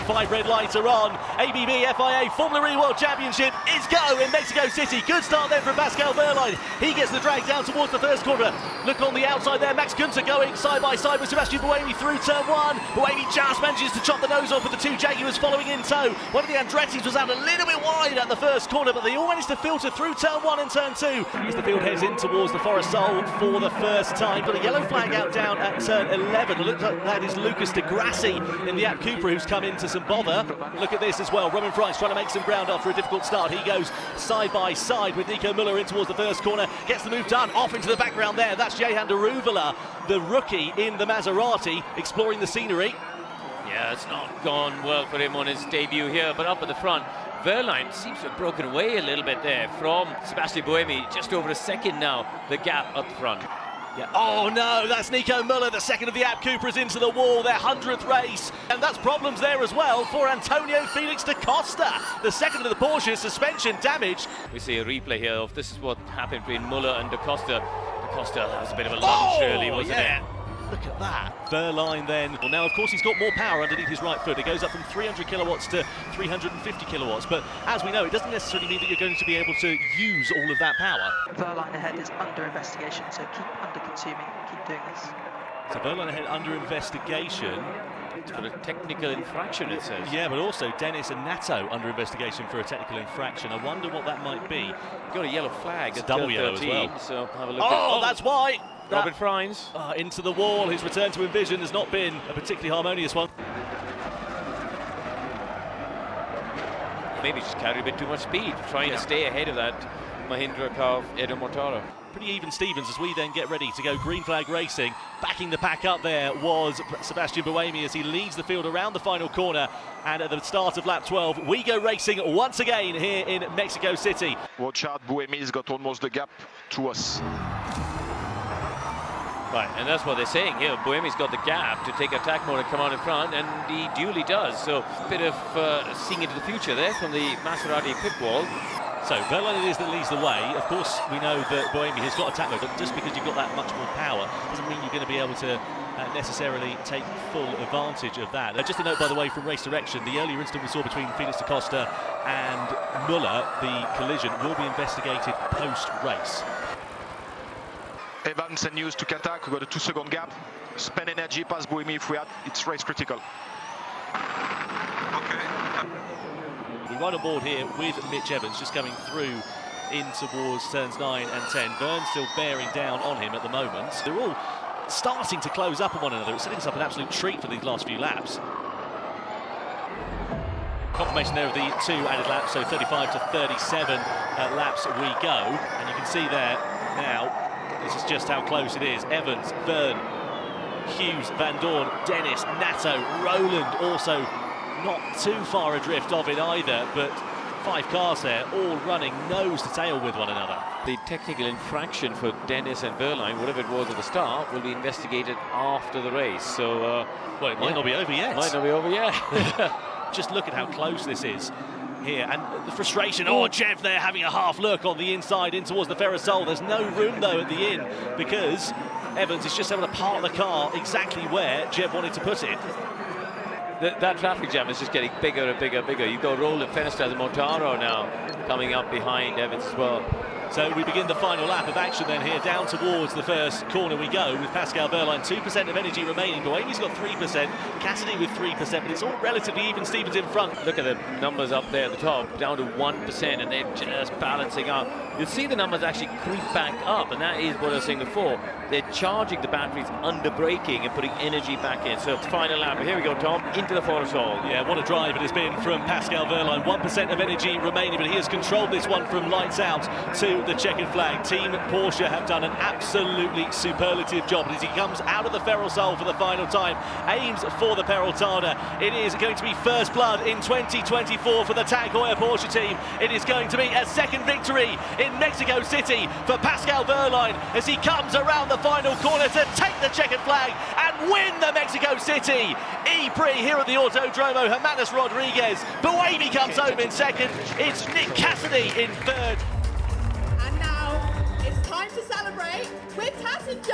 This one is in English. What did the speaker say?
5 red lights are on. ABB FIA Formula E World Championship is go in Mexico City. Good start then from Pascal Wehrlein. He gets the drag down towards the first corner. Look on the outside there, Max Günther going side by side with Sebastian Buemi through turn 1. Buemi just manages to chop the nose off with the 2 Jaguars following in tow. One of the Andretti's was out a little bit wide at the first corner, but they all managed to filter through turn 1 and turn 2 as the field heads in towards the Forest Sol for the first time. Got a yellow flag out down at turn 11. It looks like that is Lucas de Grassi in the App Cooper who's come into some bother. Look at this as well. Roman Fries trying to make some ground after a difficult start. He goes side by side with Nico Müller in towards the first corner. Gets the move done. Off into the background there. That's Jehan Daruvala, the rookie in the Maserati, exploring the scenery. Yeah, it's not gone well for him on his debut here, but up at the front, Wehrlein seems to have broken away a little bit there from Sebastian Buemi. Just over a second now, the gap up front. Yeah. Oh no, that's Nico Müller, the second of the App Coopers into the wall, their 100th race. And that's problems there as well for Antonio Felix da Costa. The second of the Porsche, suspension damage. We see a replay here of this is what happened between Müller and da Costa. Da Costa has a bit of a lunge, really, wasn't it? Look at that. Wehrlein then. Well, now, of course, he's got more power underneath his right foot. It goes up from 300 kilowatts to 350 kilowatts. But as we know, it doesn't necessarily mean that you're going to be able to use all of that power. Wehrlein ahead is under investigation, so keep under-consuming, keep doing this. So Wehrlein ahead under investigation. For a technical infraction, it says. Yeah, but also Dennis and Nato under investigation for a technical infraction. I wonder what that might be. Got a yellow flag. It's at double yellow 13, as well. So have a look. Oh, that's why. Robert Frines. Into the wall. His return to Envision has not been a particularly harmonious one. Maybe just carried a bit too much speed, trying to stay ahead of that Mahindra car of Edo Mortara. Pretty even Stevens as we then get ready to go green flag racing. Backing the pack up there was Sebastian Buemi as he leads the field around the final corner. And at the start of lap 12, we go racing once again here in Mexico City. Watch out, Buemi's got almost the gap to us. Right, and that's what they're saying here. Buemi's got the gap to take attack mode and come out in front, and he duly does. So a bit of seeing into the future there from the Maserati pit wall. So Wehrlein it is that leads the way. Of course, we know that Buemi has got attack mode, but just because you've got that much more power doesn't mean you're going to be able to necessarily take full advantage of that. Just a note, by the way, from race direction, the earlier incident we saw between Felix da Costa and Müller, the collision, will be investigated post-race. Evans and News to attack. We've got a 2-second gap. Spend energy past Buemi if we had. It's race critical. We ride on board here with Mitch Evans just coming through in towards turns 9 and 10. Verne still bearing down on him at the moment. They're all starting to close up on one another. It's setting us up an absolute treat for these last few laps. Confirmation there of the 2 added laps, so 35 to 37 laps we go. And you can see there now, this is just how close it is. Evans, Verne, Hughes, Van Dorn, Dennis, Nato, Roland also not too far adrift of it either, but 5 cars there all running nose to tail with one another. The technical infraction for Dennis and Wehrlein, whatever it was at the start, will be investigated after the race. So, well, it might not be over yet. Might not be over yet. Just look at how close this is here, and the frustration. Oh, Jev there having a half look on the inside in towards the Ferris Sol. There's no room though at the inn because Evans is just able to park the car exactly where Jev wanted to put it. That traffic jam is just getting bigger and bigger and bigger. You've got Roland Fenestad and Mortaro now coming up behind Evans as well. So we begin the final lap of action then here, down towards the first corner we go with Pascal Wehrlein, 2% of energy remaining. Buemi's got 3%, Cassidy with 3%, but it's all relatively even. Stevens in front. Look at the numbers up there at the top, down to 1%, and they're just balancing out. You'll see the numbers actually creep back up, and that is what I was saying before. They're charging the batteries under braking and putting energy back in. So final lap, here we go, Tom, into the Forest Sol. Yeah, what a drive it has been from Pascal Wehrlein. 1% of energy remaining, but he has controlled this one from lights out to the checkered flag. Team Porsche have done an absolutely superlative job, and as he comes out of the Ferrol Sol for the final time, aims for the Peraltada. It is going to be first blood in 2024 for the Tag Heuer Porsche team. It is going to be a second victory in Mexico City for Pascal Wehrlein as he comes around the final corner to take the checkered flag and win the Mexico City E-Prix here at the Autodromo. Hermanos Rodriguez. Buemi comes home in second. It's Nick Cassidy in third. And now it's time to celebrate with Passenger!